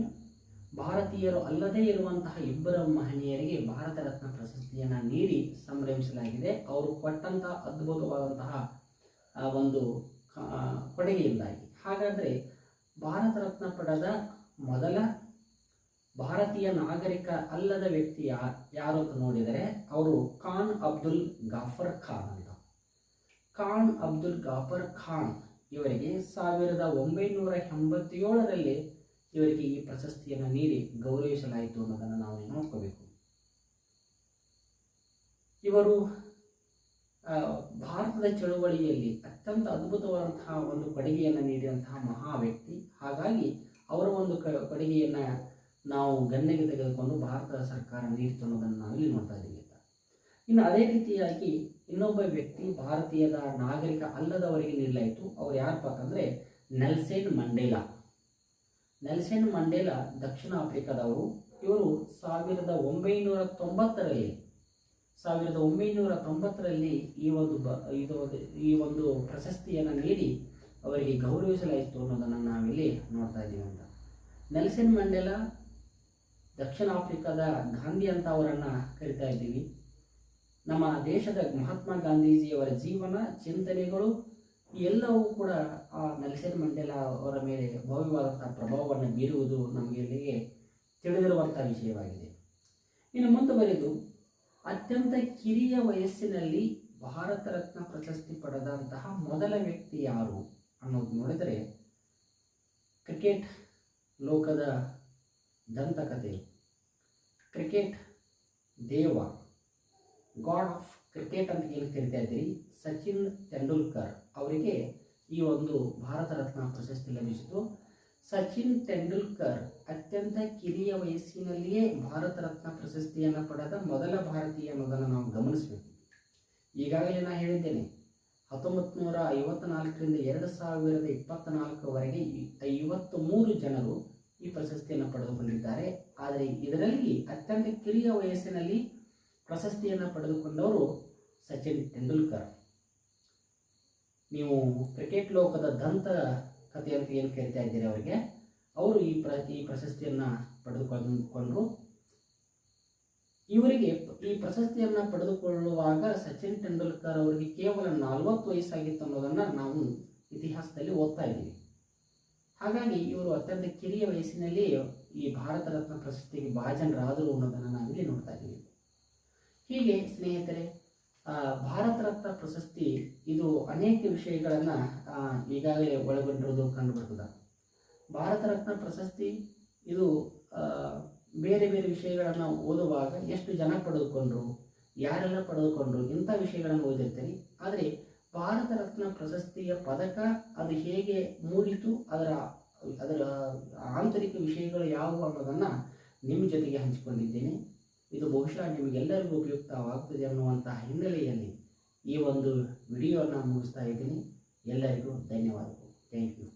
ಭಾರತೀಯರು ಅಲ್ಲದೇ ಇರುವಂತಹ ಇಬ್ಬರು ಮಹಿಳೆಯರಿಗೆ ಭಾರತ ರತ್ನ ಪ್ರಶಸ್ತಿಯನ್ನು ನೀಡಿ ಸಂಭ್ರಮಿಸಲಾಗಿದೆ. ಅವರು ಕೊಟ್ಟಂತಹ ಅದ್ಭುತವಾದಂತಹ ಒಂದು ಕೊಡುಗೆಯಿಂದಾಗಿ. ಹಾಗಾದರೆ ಭಾರತ ರತ್ನ ಪಡೆದ ಮೊದಲ ಭಾರತೀಯ ನಾಗರಿಕ ಅಲ್ಲದ ವ್ಯಕ್ತಿ ಯಾರು ಅಂತ ನೋಡಿದರೆ ಅವರು ಖಾನ್ ಅಬ್ದುಲ್ ಗಾಫರ್ ಖಾನ್ ಅಂತ. ಖಾನ್ ಅಬ್ದುಲ್ ಗಾಫರ್ ಖಾನ್ ಇವರಿಗೆ 1987ರಲ್ಲಿ ಇವರಿಗೆ ಈ ಪ್ರಶಸ್ತಿಯನ್ನು ನೀಡಿ ಗೌರವಿಸಲಾಯಿತು ಅನ್ನೋದನ್ನು ನಾವು ನೋಡ್ಕೋಬೇಕು. ಇವರು ಭಾರತದ ಚಳುವಳಿಯಲ್ಲಿ ಅತ್ಯಂತ ಅದ್ಭುತವಾದಂತಹ ಒಂದು ಕೊಡುಗೆಯನ್ನು ನೀಡಿದಂತಹ ಮಹಾ ವ್ಯಕ್ತಿ. ಹಾಗಾಗಿ ಅವರ ಒಂದು ಕೊಡುಗೆಯನ್ನು ನಾವು ಗಣನೆಗೆ ತೆಗೆದುಕೊಂಡು ಭಾರತ ಸರ್ಕಾರ ನೀಡಿತು ಅನ್ನೋದನ್ನು ನಾವಿಲ್ಲಿ ನೋಡ್ತಾ ಇದ್ದೀವಿ ಅಂತ. ಇನ್ನು ಅದೇ ರೀತಿಯಾಗಿ ಇನ್ನೊಬ್ಬ ವ್ಯಕ್ತಿ ಭಾರತೀಯದ ನಾಗರಿಕ ಅಲ್ಲದವರಿಗೆ ನೀಡಲಾಯಿತು. ಅವರು ಯಾರಪ್ಪ ಅಂತಂದರೆ ನೆಲ್ಸನ್ ಮಂಡೇಲಾ. ನೆಲ್ಸನ್ ಮಂಡೇಲಾ ದಕ್ಷಿಣ ಆಫ್ರಿಕಾದವರು. ಇವರು 1990ರಲ್ಲಿ ಈ ಒಂದು ಪ್ರಶಸ್ತಿಯನ್ನು ನೀಡಿ ಅವರಿಗೆ ಗೌರವಿಸಲಾಯಿತು ಅನ್ನೋದನ್ನು ನಾವಿಲ್ಲಿ ನೋಡ್ತಾ ಇದ್ದೀವಿ ಅಂತ. ನೆಲ್ಸನ್ ಮಂಡೇಲಾ ದಕ್ಷಿಣ ಆಫ್ರಿಕಾದ ಗಾಂಧಿ ಅಂತ ಅವರನ್ನು ಕರಿತಾ ಇದ್ದೀವಿ. ನಮ್ಮ ದೇಶದ ಮಹಾತ್ಮ ಗಾಂಧೀಜಿಯವರ ಜೀವನ ಚಿಂತನೆಗಳು ಎಲ್ಲವೂ ಕೂಡ ಆ ನೆಲ್ಸನ್ ಮಂಡೇಲಾ ಅವರ ಮೇಲೆ ಭವ್ಯವಾದಂಥ ಪ್ರಭಾವವನ್ನು ಬೀರುವುದು ನಮಗೆ ಇಲ್ಲಿಗೆ ತಿಳಿದಿರುವಂಥ ವಿಷಯವಾಗಿದೆ. ಇನ್ನು ಮುಂದುವರೆದು ಅತ್ಯಂತ ಕಿರಿಯ ವಯಸ್ಸಿನಲ್ಲಿ ಭಾರತ ರತ್ನ ಪ್ರಶಸ್ತಿ ಪಡೆದಂತಹ ಮೊದಲ ವ್ಯಕ್ತಿ ಯಾರು ಅನ್ನೋದು ನೋಡಿದರೆ ಕ್ರಿಕೆಟ್ ಲೋಕದ ದಂತಕಥೆ, ಕ್ರಿಕೆಟ್ ದೇವ, ಗಾಡ್ ಆಫ್ ಕ್ರಿಕೆಟ್ ಅಂತ ಏನು ಕರಿತಾ ಇದ್ದೀರಿ, ಸಚಿನ್ ತೆಂಡೂಲ್ಕರ್ ಅವರಿಗೆ ಈ ಒಂದು ಭಾರತ ರತ್ನ ಪ್ರಶಸ್ತಿ ಲಭಿಸಿತು. ಸಚಿನ್ ತೆಂಡೂಲ್ಕರ್ ಅತ್ಯಂತ ಕಿರಿಯ ವಯಸ್ಸಿನಲ್ಲಿಯೇ ಭಾರತ ರತ್ನ ಪ್ರಶಸ್ತಿಯನ್ನು ಪಡೆದ ಮೊದಲ ಭಾರತೀಯ ಅನ್ನೋದನ್ನು ನಾವು ಗಮನಿಸಬೇಕು. ಈಗಾಗಲೇ ನಾನು ಹೇಳಿದ್ದೇನೆ, 1954ರಿಂದ 2024ವರೆಗೆ 53 ಜನರು ಈ ಪ್ರಶಸ್ತಿಯನ್ನು ಪಡೆದುಕೊಂಡಿದ್ದಾರೆ. ಆದರೆ ಇದರಲ್ಲಿ ಅತ್ಯಂತ ಕಿರಿಯ ವಯಸ್ಸಿನಲ್ಲಿ ಪ್ರಶಸ್ತಿಯನ್ನು ಪಡೆದುಕೊಂಡವರು ಸಚಿನ್ ತೆಂಡೂಲ್ಕರ್. ನೀವು ಕ್ರಿಕೆಟ್ ಲೋಕದ ದಂತ ಕಥೆ ಅಂತ ಏನು ಕರಿತಾ ಇದ್ದೀರಿ ಅವರಿಗೆ, ಅವರು ಈ ಪ್ರಶಸ್ತಿಯನ್ನು ಪಡೆದುಕೊಂಡರು. ಇವರಿಗೆ ಈ ಪ್ರಶಸ್ತಿಯನ್ನು ಪಡೆದುಕೊಳ್ಳುವಾಗ ಸಚಿನ್ ತೆಂಡೂಲ್ಕರ್ ಅವರಿಗೆ ಕೇವಲ 40 ವಯಸ್ಸಾಗಿತ್ತು ಅನ್ನೋದನ್ನು ನಾವು ಇತಿಹಾಸದಲ್ಲಿ ಓದ್ತಾ ಇದ್ದೀವಿ. ಹಾಗಾಗಿ ಇವರು ಅತ್ಯಂತ ಕಿರಿಯ ವಯಸ್ಸಿನಲ್ಲಿ ಈ ಭಾರತ ರತ್ನ ಪ್ರಶಸ್ತಿಗೆ ಭಾಜನರಾದರು ಅನ್ನೋದನ್ನು ನಾವಿಲ್ಲಿ ನೋಡ್ತಾ ಇದ್ದೀವಿ. ಹೀಗೆ ಸ್ನೇಹಿತರೆ, ಭಾರತ ರತ್ನ ಪ್ರಶಸ್ತಿ ಇದು ಅನೇಕ ವಿಷಯಗಳನ್ನು ಈಗಾಗಲೇ ಒಳಗೊಂಡಿರೋದು ಕಂಡುಬರ್ತದೆ. ಭಾರತ ರತ್ನ ಪ್ರಶಸ್ತಿ ಇದು ಬೇರೆ ಬೇರೆ ವಿಷಯಗಳನ್ನು ಓದುವಾಗ ಎಷ್ಟು ಜನ ಪಡೆದುಕೊಂಡ್ರು, ಯಾರೆಲ್ಲ ಪಡೆದುಕೊಂಡ್ರು, ಇಂಥ ವಿಷಯಗಳನ್ನು ಓದಿರ್ತೀರಿ. ಆದರೆ ಭಾರತ ರತ್ನ ಪ್ರಶಸ್ತಿಯ ಪದಕ ಅದು ಹೇಗೆ ಮೂಡಿತು, ಅದರ ಆಂತರಿಕ ವಿಷಯಗಳು ಯಾವುವು ಅನ್ನೋದನ್ನು ನಿಮ್ಮ ಜೊತೆಗೆ ಹಂಚಿಕೊಂಡಿದ್ದೇನೆ. ಇದು ಬಹುಶಃ ನಿಮಗೆಲ್ಲರಿಗೂ ಉಪಯುಕ್ತವಾಗ್ತದೆ ಅನ್ನುವಂತಹ ಹಿನ್ನೆಲೆಯಲ್ಲಿ ಈ ಒಂದು ವಿಡಿಯೋನ ಮುಗಿಸ್ತಾ ಇದ್ದೀನಿ. ಎಲ್ಲರಿಗೂ ಧನ್ಯವಾದಗಳು. Thank you.